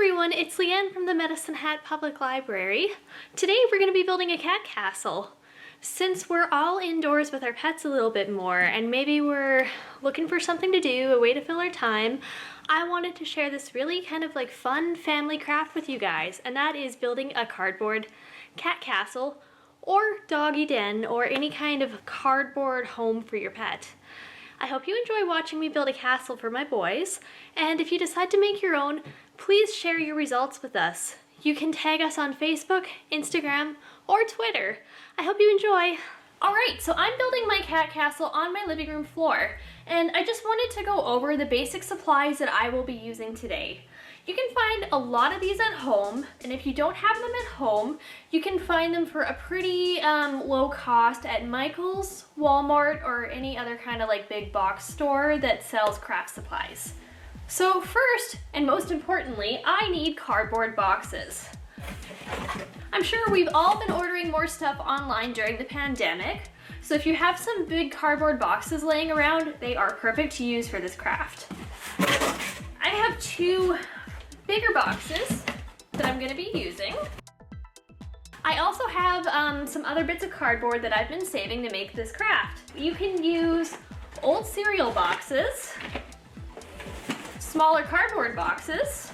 everyone, it's Leanne from the Medicine Hat Public Library. Today we're going to be building a cat castle. Since we're all indoors with our pets a little bit more and maybe we're looking for something to do, a way to fill our time, I wanted to share this really kind of like fun family craft with you guys, and that is building a cardboard cat castle or doggy den or any kind of cardboard home for your pet. I hope you enjoy watching me build a castle for my boys, and if you decide to make your own, please share your results with us. You can tag us on Facebook, Instagram, or Twitter. I hope you enjoy. Alright, so I'm building my cat castle on my living room floor, and I just wanted to go over the basic supplies that I will be using today. You can find a lot of these at home, and if you don't have them at home, you can find them for a pretty low cost at Michael's, Walmart, or any other kind of like big box store that sells craft supplies. So first, and most importantly, I need cardboard boxes. I'm sure we've all been ordering more stuff online during the pandemic, so if you have some big cardboard boxes laying around, they are perfect to use for this craft. I have two bigger boxes that I'm going to be using. I also have some other bits of cardboard that I've been saving to make this craft. You can use old cereal boxes, smaller cardboard boxes,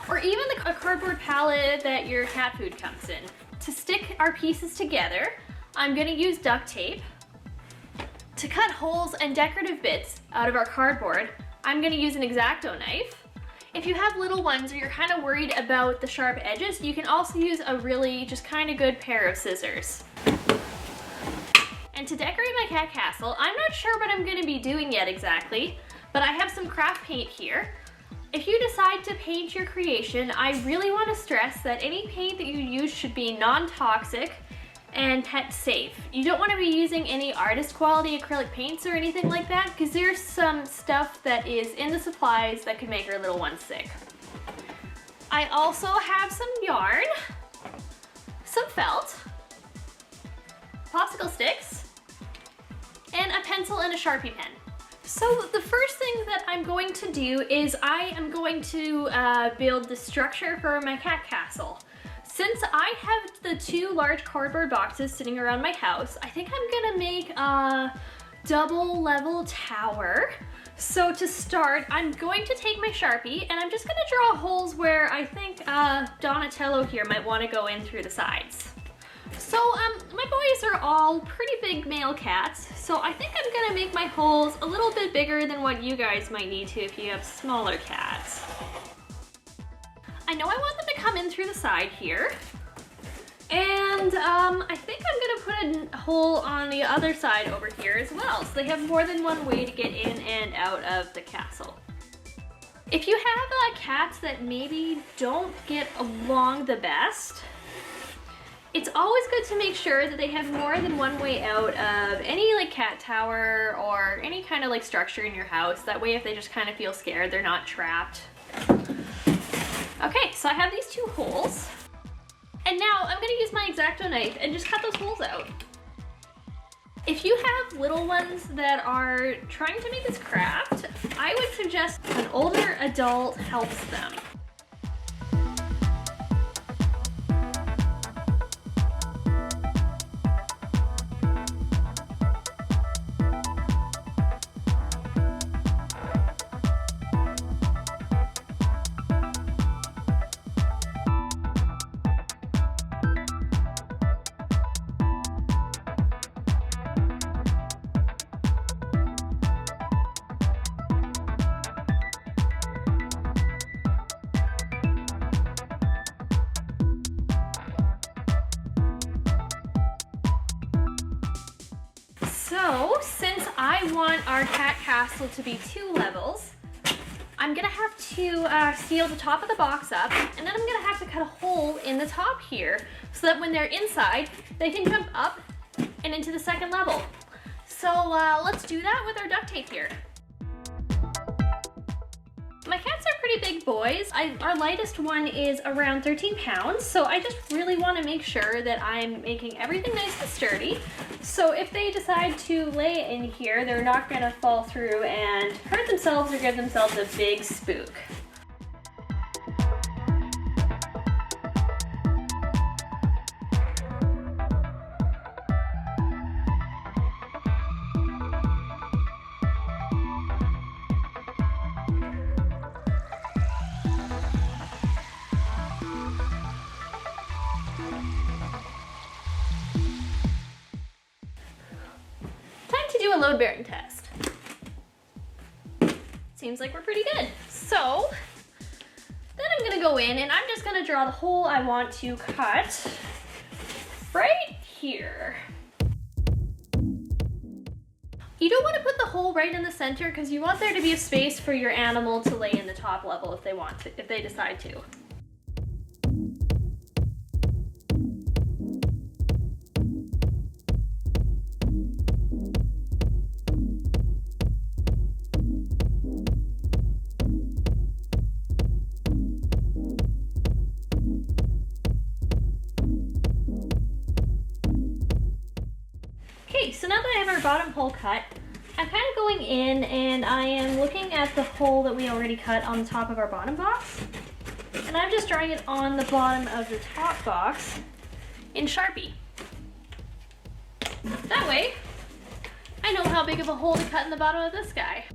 or even a cardboard pallet that your cat food comes in. To stick our pieces together, I'm going to use duct tape. To cut holes and decorative bits out of our cardboard, I'm going to use an X-Acto knife. If you have little ones or you're kind of worried about the sharp edges, you can also use a really just kind of good pair of scissors. And to decorate my cat castle, I'm not sure what I'm going to be doing yet exactly, but I have some craft paint here. If you decide to paint your creation, I really want to stress that any paint that you use should be non-toxic and pet safe. You don't want to be using any artist quality acrylic paints or anything like that, because there's some stuff that is in the supplies that could make our little ones sick. I also have some yarn, some felt, popsicle sticks, and a pencil and a Sharpie pen. So the first thing that I'm going to do is I am going to build the structure for my cat castle. Since I have the two large cardboard boxes sitting around my house, I think I'm gonna make a double level tower. So to start, I'm going to take my Sharpie and I'm just gonna draw holes where I think Donatello here might wanna go in through the sides. So my boys are all pretty big male cats, so I think I'm gonna make my holes a little bit bigger than what you guys might need to if you have smaller cats. I know I want them to come in through the side here, and I think I'm gonna put a hole on the other side over here as well, so they have more than one way to get in and out of the castle. If you have cats that maybe don't get along the best, it's always good to make sure that they have more than one way out of any like cat tower or any kind of like structure in your house. That way if they just kind of feel scared, they're not trapped. Okay, so I have these two holes, and now I'm gonna use my X-Acto knife and just cut those holes out. If you have little ones that are trying to make this craft, I would suggest an older adult helps them. So, since I want our cat castle to be 2 levels, I'm gonna have to seal the top of the box up, and then I'm gonna have to cut a hole in the top here so that when they're inside, they can jump up and into the second level. So let's do that with our duct tape here. My cats are pretty big boys. Our lightest one is around 13 pounds, so I just really want to make sure that I'm making everything nice and sturdy. So if they decide to lay in here, they're not going to fall through and hurt themselves or give themselves a big spook. load bearing test. Seems like we're pretty good. So then I'm gonna go in and I'm just gonna draw the hole I want to cut right here. You don't want to put the hole right in the center because you want there to be a space for your animal to lay in the top level if they want to, if they decide to. Okay, so now that I have our bottom hole cut, I'm kind of going in and I am looking at the hole that we already cut on the top of our bottom box. And I'm just drawing it on the bottom of the top box in Sharpie. That way, I know how big of a hole to cut in the bottom of this guy.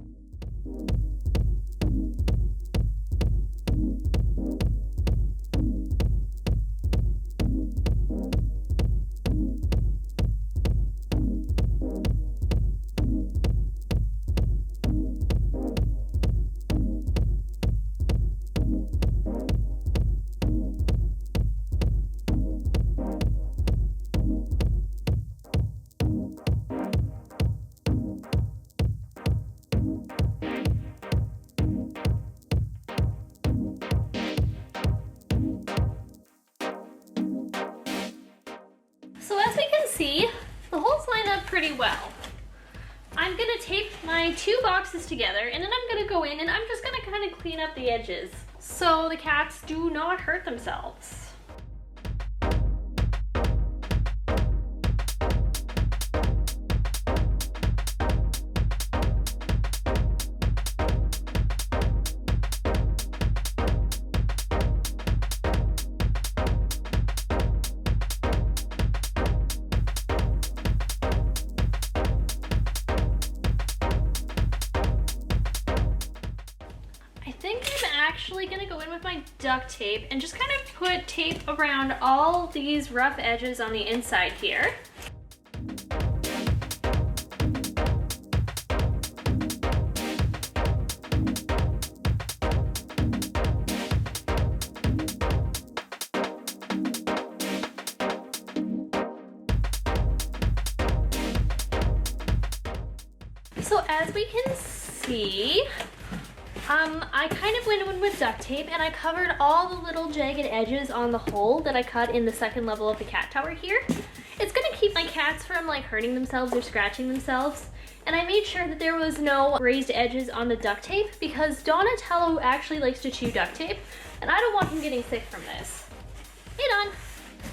So as we can see, the holes line up pretty well. I'm gonna tape my two boxes together and then I'm gonna go in and I'm just gonna kind of clean up the edges so the cats do not hurt themselves. I think I'm actually gonna go in with my duct tape and just kind of put tape around all these rough edges on the inside here. So as we can see, I kind of went in with duct tape and I covered all the little jagged edges on the hole that I cut in the second level of the cat tower here. It's gonna keep my cats from like hurting themselves or scratching themselves. And I made sure that there was no raised edges on the duct tape because Donatello actually likes to chew duct tape and I don't want him getting sick from this. Hey Don!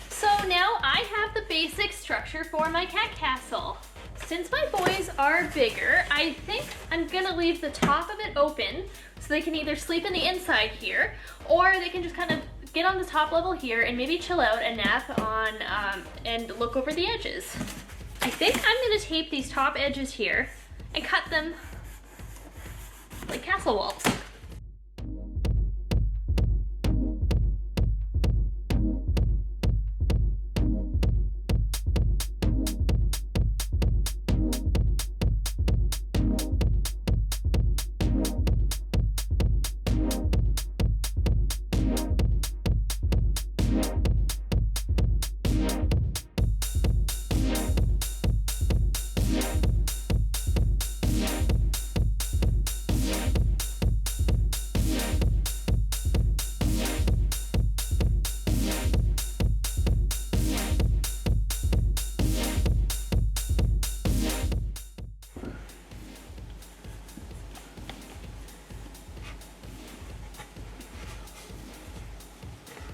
So now I have the basic structure for my cat castle. Since my boys are bigger, I think I'm gonna leave the top of it open so they can either sleep in the inside here or they can just kind of get on the top level here and maybe chill out and nap on and look over the edges. I think I'm gonna tape these top edges here and cut them like castle walls.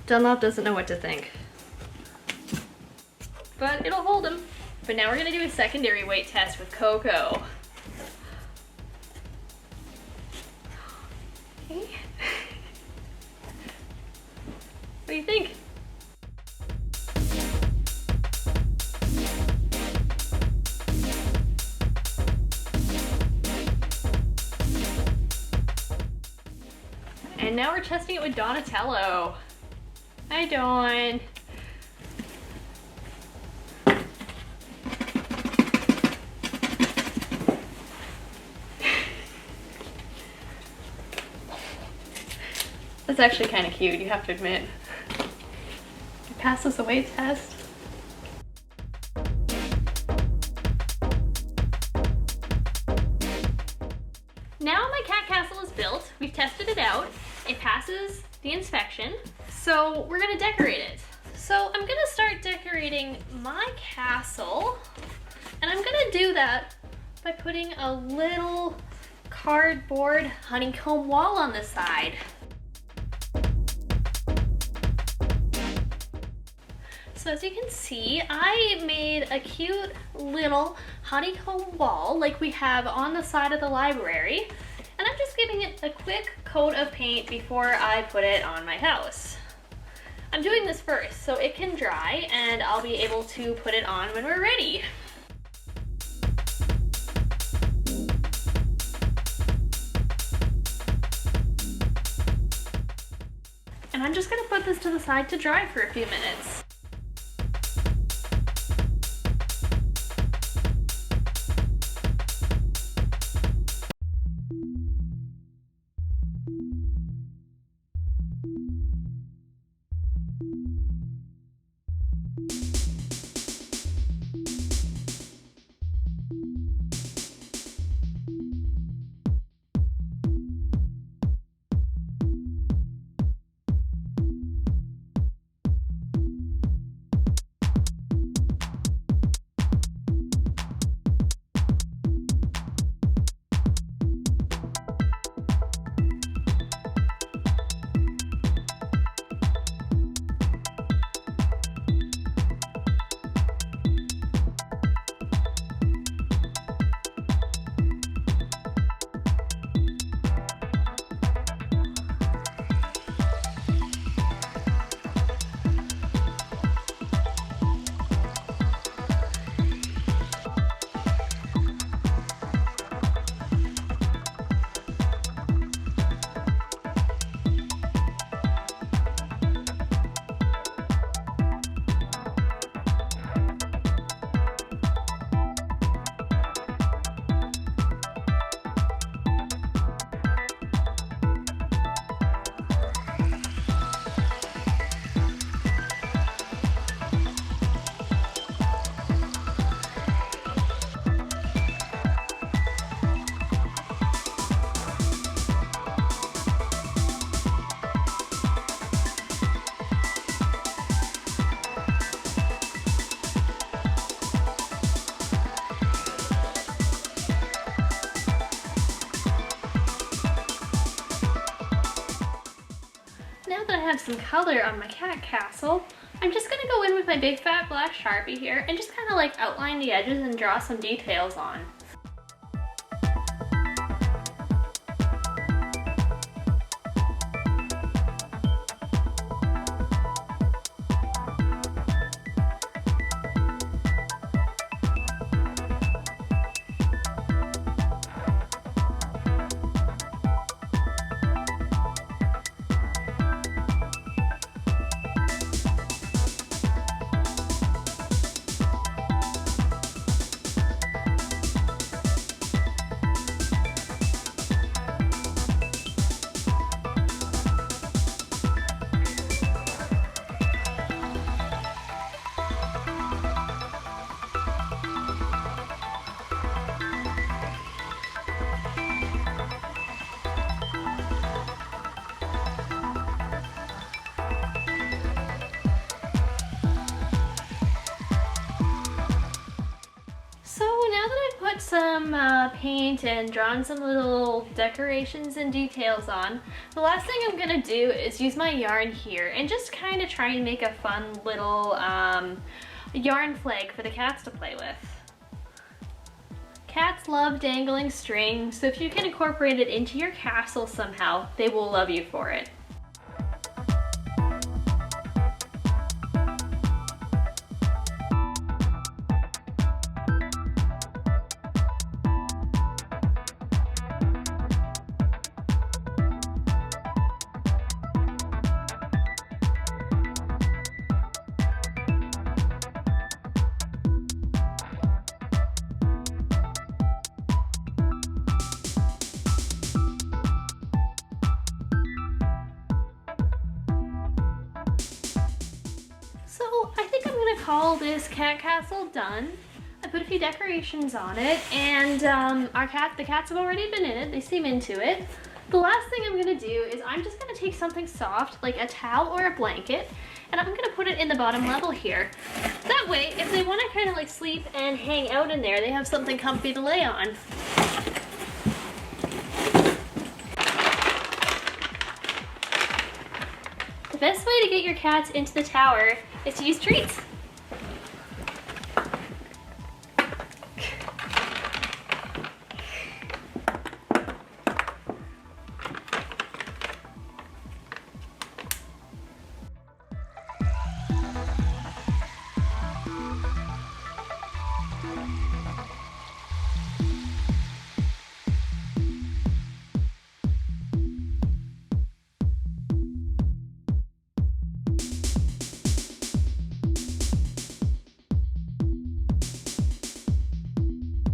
Dunlop doesn't know what to think. But it'll hold him. But now we're gonna do a secondary weight test with Coco. Okay. What do you think? And now we're testing it with Donatello. Hi, Dawn. That's actually kind of cute, you have to admit. It passes the weight test. Now my cat castle is built. We've tested it out. It passes the inspection. So we're gonna decorate it. So I'm gonna start decorating my castle, and I'm gonna do that by putting a little cardboard honeycomb wall on the side. So as you can see, I made a cute little honeycomb wall like we have on the side of the library, and I'm just giving it a quick coat of paint before I put it on my house. I'm doing this first so it can dry and I'll be able to put it on when we're ready. And I'm just gonna put this to the side to dry for a few minutes. Now that I have some color on my cat castle, I'm just gonna go in with my big fat black Sharpie here and just kind of like outline the edges and draw some details on. Some paint and drawn some little decorations and details on. The last thing I'm gonna do is use my yarn here and just kind of try and make a fun little yarn flag for the cats to play with. Cats love dangling string, so if you can incorporate it into your castle somehow, they will love you for it. So I think I'm gonna call this cat castle done. I put a few decorations on it, and the cats have already been in it. They seem into it. The last thing I'm gonna do is I'm just gonna take something soft, like a towel or a blanket, and I'm gonna put it in the bottom level here. That way, if they wanna kind of like sleep and hang out in there, they have something comfy to lay on. The best way to get your cats into the tower is to use treats.